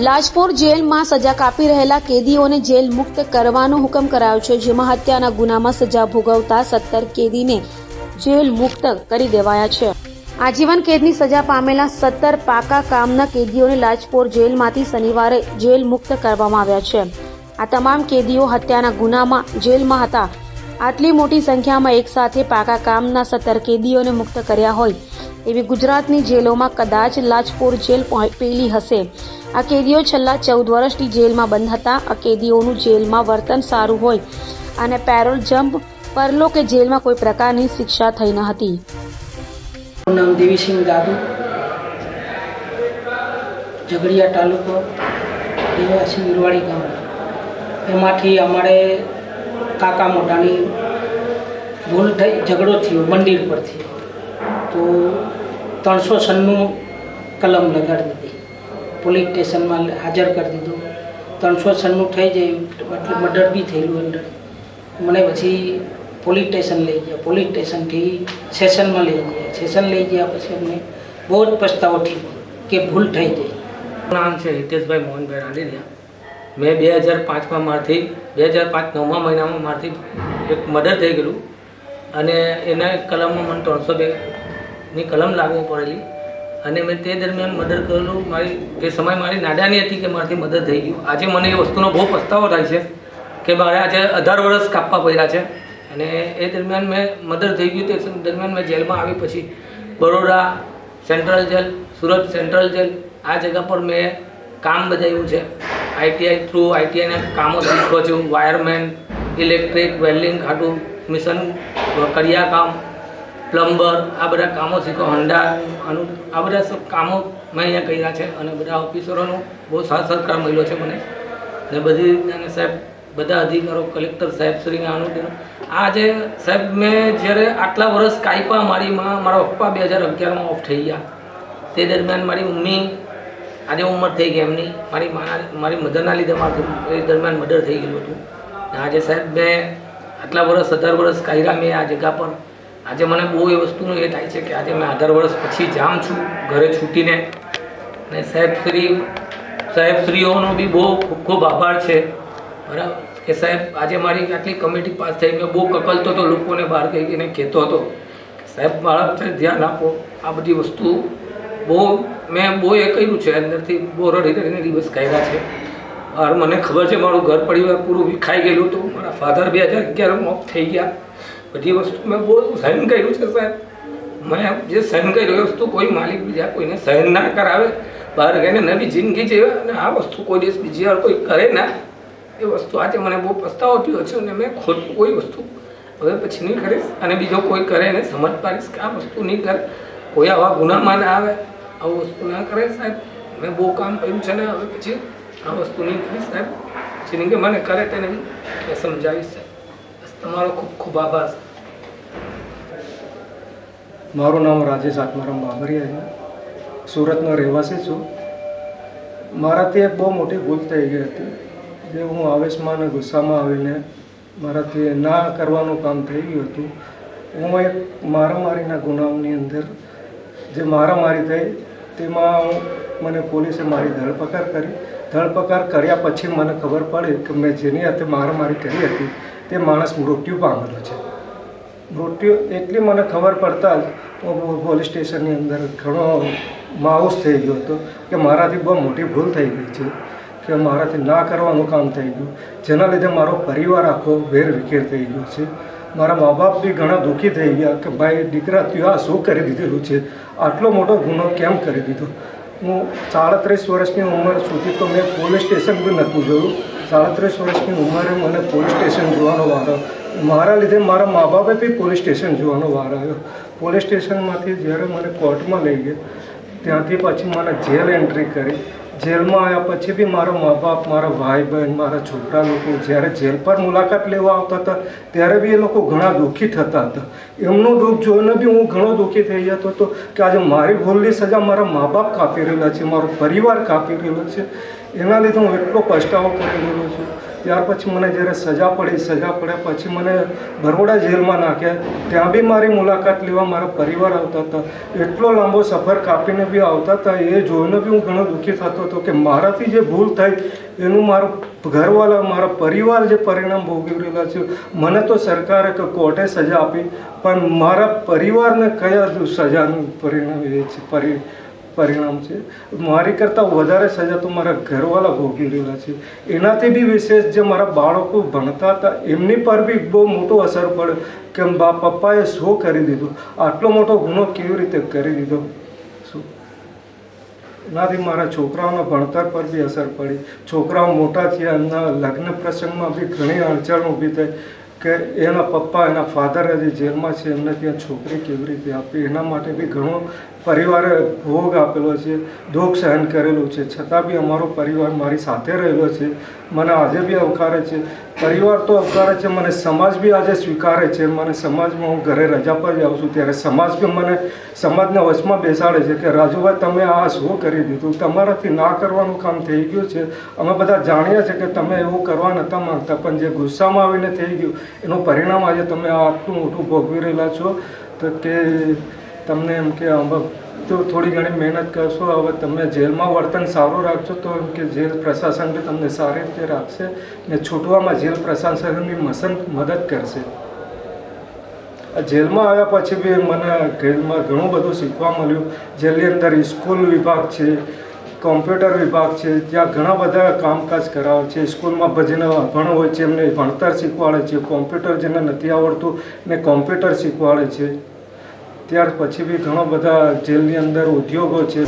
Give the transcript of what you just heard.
લાજપોર જેલમાં સજા કાપી રહેલા કેદીઓને જેલ મુક્ત કરવાનો હુકમ કરાયો છે, જેમાં હત્યાના ગુનામાં સજા ભોગવતા 17 કેદીને જેલ મુક્ત કરી દેવાયા છે। આજીવન કેદની સજા પામેલા 17 પાકા કામના કેદીઓને લાજપોર જેલમાંથી શનિવારે જેલ મુક્ત કરવામાં આવ્યા છે। આ તમામ કેદીઓ હત્યાના ગુનામાં જેલમાં હતા। આટલી મોટી સંખ્યામાં એકસાથે પાકા કામના 17 કેદીઓને મુક્ત કર્યા હોય એવી ગુજરાતની જેલોમાં કદાચ લાજપોર જેલ પહેલી હશે। આ કેદીઓ છેલ્લા 14 વર્ષથી જેલમાં બંધ હતા। આ કેદીઓનું જેલમાં વર્તન સારું હોય અને પેરોલ જમ્પ પરલો કે જેલમાં કોઈ પ્રકારની શિક્ષા થઈ ન હતી। નામ દેવીસિંહ દાદુ, ઝઘડિયા તાલુકો, દેવાસી વિરવાડી ગામ। એમાંથી અમારે કાકા મોટાની ભૂલ થઈ, ઝઘડો થયો મંદિર પરથી, તો 396 કલમ લગાડી દીધી, પોલીસ સ્ટેશનમાં હાજર કરી દીધો। 396 થઈ જાય એટલે મર્ડર બી થયેલું અંદર। મને પછી પોલીસ સ્ટેશન લઈ ગયા, પોલીસ સ્ટેશનથી સેશનમાં લઈ ગયા, સેશન લઈ ગયા પછી અમને બહુ જ પછતાવો થયો કે ભૂલ થઈ ગઈ। નામ છે હિતેશભાઈ મોહનભાઈ રાંદેરિયા। મેં 2005માં મારથી 2005 9મા મહિનામાં મારથી એક મર્ડર થઈ ગયેલું અને એના કલમમાં મને 302ની કલમ લાગુ પડેલી અને મેં તે દરમિયાન મર્ડર કરેલું। મારી એ સમય મારી નાદાની હતી કે મારાથી મર્ડર થઈ ગયું। આજે મને એ વસ્તુનો બહુ પસ્તાવો થાય છે કે મારે આજે 18 વર્ષ કાપવા પડ્યા છે અને એ દરમિયાન મેં મર્ડર થઈ ગયું તે દરમિયાન મેં જેલમાં આવી પછી Baroda central jail, Surat central jail આ જગ્યા પર મેં કામ બજાવ્યું છે। આઈટીઆઈ થ્રુ આઈટીઆઈના કામો શીખો છું, વાયરમેન, ઇલેક્ટ્રિક, વેલ્ડિંગ, ખાટું મિશન, કડિયા કામ, પ્લમ્બર આ બધા કામો શીખો, હંડા આ બધા કામો મેં અહીંયા કર્યા છે અને બધા ઓફિસરોનો બહુ સાથ સહકાર મળ્યો છે મને ને બધી રીતના સાહેબ બધા અધિકારો કલેક્ટર સાહેબ શ્રીને આનું આજે સાહેબ મેં જ્યારે આટલા વર્ષ કાપ્યા મારીમાં મારા પપ્પા 2011માં ઓફ થઈ ગયા। તે દરમિયાન મારી મમ્મી આજે ઉંમર થઈ ગઈ એમની, મારી મધરના લીધે મારું એ દરમિયાન મર્ડર થઈ ગયેલું હતું। આજે સાહેબ મેં આટલા વર્ષ 18 વર્ષ કાઢ્યા મેં આ જગ્યા પર। આજે મને બહુ એ વસ્તુનું એ થાય છે કે આજે મેં 18 વર્ષ પછી જામ છું ઘરે છૂટીને ને સાહેબશ્રીઓનો બી બહુ ખૂબ ખૂબ આભાર છે બરાબર કે સાહેબ આજે મારી આટલી કમિટી પાસ થઈ, મેં બહુ કકલતો હતો, લોકોને બહાર કહીને કહેતો હતો કે સાહેબ મારા પર ધ્યાન આપો, આ બધી વસ્તુ મેં બહુ એ કર્યું છે, અંદરથી બહુ રડીને દિવસ કાઢ્યા છે। બહાર મને ખબર છે મારું ઘર પરિવાર પૂરું વિખાઈ ગયેલું હતું, મારા ફાધર 2011માં ઓફ થઈ ગયા। બધી વસ્તુ મેં બહુ સહન કર્યું છે સાહેબ। મેં જે સહન કર્યું એ વસ્તુ કોઈ માલિક બીજા કોઈને સહન ના કરાવે, બહાર ગઈને નવી જિંદગી જીવે અને આ વસ્તુ કોઈ દિવસ બીજી વાર કોઈ કરે ના, એ વસ્તુ આજે મને બહુ પસ્તાવો થયો છે અને મેં ખોટું કોઈ વસ્તુ હવે પછી નહીં કરીશ અને બીજો કોઈ કરે એને સમજ પાડીશ કે આ વસ્તુ નહીં કરે, કોઈ આવા ગુનામાં ના આવે, આવું વસ્તુ ના કરે સાહેબ। મેં બહુ કામ કર્યું છે ને હવે પછી આ વસ્તુ નહીં કરીશ સાહેબ, પછી નહીં કે મને કરે તેને મેં સમજાવીશ સાહેબ। બસ તમારો ખૂબ ખૂબ આભાર। મારું નામ રાજેશ આત્મારામ બાબરિયા છે, સુરતનો રહેવાસી છું। મારાથી એક બહુ મોટી ભૂલ થઈ ગઈ હતી જે હું આવેશમાં અને ગુસ્સામાં આવીને મારાથી ના કરવાનું કામ થઈ ગયું હતું। હું એક મારામારીના ગુનાઓની અંદર જે મારામારી થઈ તેમાં મને પોલીસે મારી ધરપકડ કરી। ધરપકડ કર્યા પછી મને ખબર પડી કે મેં જેની હાથે મારામારી કરી હતી તે માણસ મૃત્યુ પામેલો છે। મૃત્યુ એટલી મને ખબર પડતા જ હું પોલીસ સ્ટેશનની અંદર ઘણો માઉસ થઈ ગયો હતો કે મારાથી બહુ મોટી ભૂલ થઈ ગઈ છે કે મારાથી ના કરવાનું કામ થઈ ગયું, જેના લીધે મારો પરિવાર આખો વેર વિખેર થઈ ગયો છે। મારા મા બાપ બી ઘણા દુઃખી થઈ ગયા કે ભાઈ દીકરા તું આ શું કરી દીધેલું છે, આટલો મોટો ગુનો કેમ કરી દીધો। હું 37 વર્ષની ઉંમર સુધી તો મેં પોલીસ સ્ટેશન બી નહોતું જોયું। 37 વર્ષની ઉંમરે મને પોલીસ સ્ટેશન જોવાનો વારો, મારા લીધે મારા મા બાપે બી પોલીસ સ્ટેશન જોવાનો વારો આવ્યો। પોલીસ સ્ટેશનમાંથી જ્યારે મને કોર્ટમાં લઈ ગયા ત્યાંથી પછી મને જેલ એન્ટ્રી કરી। જેલમાં આવ્યા પછી બી મારા મા બાપ, મારા ભાઈ બહેન, મારા છોકરા લોકો જ્યારે જેલ પર મુલાકાત લેવા આવતા હતા ત્યારે બી એ લોકો ઘણા દુઃખી થતા હતા। એમનું દુઃખ જોઈને બી હું ઘણો દુઃખી થઈ જતો હતો કે આજે મારી ભૂલની સજા મારા મા બાપ કાપી રહેલા છે, મારો પરિવાર કાપી રહેલો છે। એના લીધે હું એટલો પછતાવો કરી રહ્યો છું ત્યાર પછી મને જ્યારે સજા પડ્યા પછી મને બરોડા જેલમાં નાખ્યા. ત્યાં બી મારી મુલાકાત લેવા મારા પરિવાર આવતા હતા. એટલો લાંબો સફર કાપીને બી આવતા હતા. એ જોઈને બી હું ઘણો દુઃખી થતો હતો કે મારાથી જે ભૂલ થઈ એનું મારો ઘરવાળા મારા પરિવાર જે પરિણામ ભોગવી રહેલા છે. મને તો સરકારે કે કોર્ટે સજા આપી, પણ મારા પરિવારને કયા સજાનું પરિણામ એ છે પરિણામ છે. મારી કરતાં વધારે સજા તો મારા ઘરવાળા ભોગવી રહેલા છે. એનાથી બી વિશેષ જે મારા બાળકો ભણતા હતા એમની પર બી બહુ મોટો અસર પડ્યો કે પપ્પાએ શું કરી દીધું, આટલો મોટો ગુનો કેવી રીતે કરી દીધો. શું એનાથી મારા છોકરાઓના ભણતર પર બી અસર પડી. છોકરાઓ મોટા થયા, એમના લગ્ન પ્રસંગમાં બી ઘણી અડચણ ઊભી થઈ કે એના પપ્પા એના ફાધર હજી જેલમાં છે, એમને ત્યાં છોકરી કેવી રીતે આપી. એના માટે બી ઘણો પરિવારે ભોગ આપેલો છે, દુઃખ સહન કરેલું છે. છતાં બી અમારો પરિવાર મારી સાથે રહેલો છે. મને આજે બી આવકારે છે. પરિવાર તો આવકારે છે, મને સમાજ બી આજે સ્વીકારે છે. મને સમાજમાં હું ઘરે રજા પર જાઉં છું ત્યારે સમાજ બી મને સમાજના વચમાં બેસાડે છે કે રાજુભાઈ તમે આ શું કરી દીધું, તમારાથી ના કરવાનું કામ થઈ ગયું છે. અમે બધા જાણીએ છીએ કે તમે એવું કરવા નહોતા માંગતા, પણ જે ગુસ્સામાં આવીને થઈ ગયું એનું પરિણામ આજે તમે આટલું મોટું ભોગવી રહેલા છો. તો કે તમને એમ કે તો થોડી ઘણી મહેનત કરશો, હવે તમે જેલમાં વર્તન સારું રાખશો તો એમ કે જેલ પ્રશાસન બી તમને સારી રીતે રાખશે ને છૂટવામાં જેલ પ્રશાસનની મદદ કરશે. જેલમાં આવ્યા પછી બી મને જેલમાં ઘણું બધું શીખવા મળ્યું. જેલની અંદર સ્કૂલ વિભાગ છે, કોમ્પ્યુટર વિભાગ છે, ત્યાં ઘણા બધા કામકાજ કરાવે છે. સ્કૂલમાં જેને અભણ હોય છે એમને ભણતર શીખવાડે છે, કોમ્પ્યુટર જેને નથી આવડતું ને કોમ્પ્યુટર શીખવાડે છે. ત્યાર પછી બી ઘણા બધા જેલની અંદર ઉદ્યોગો છે.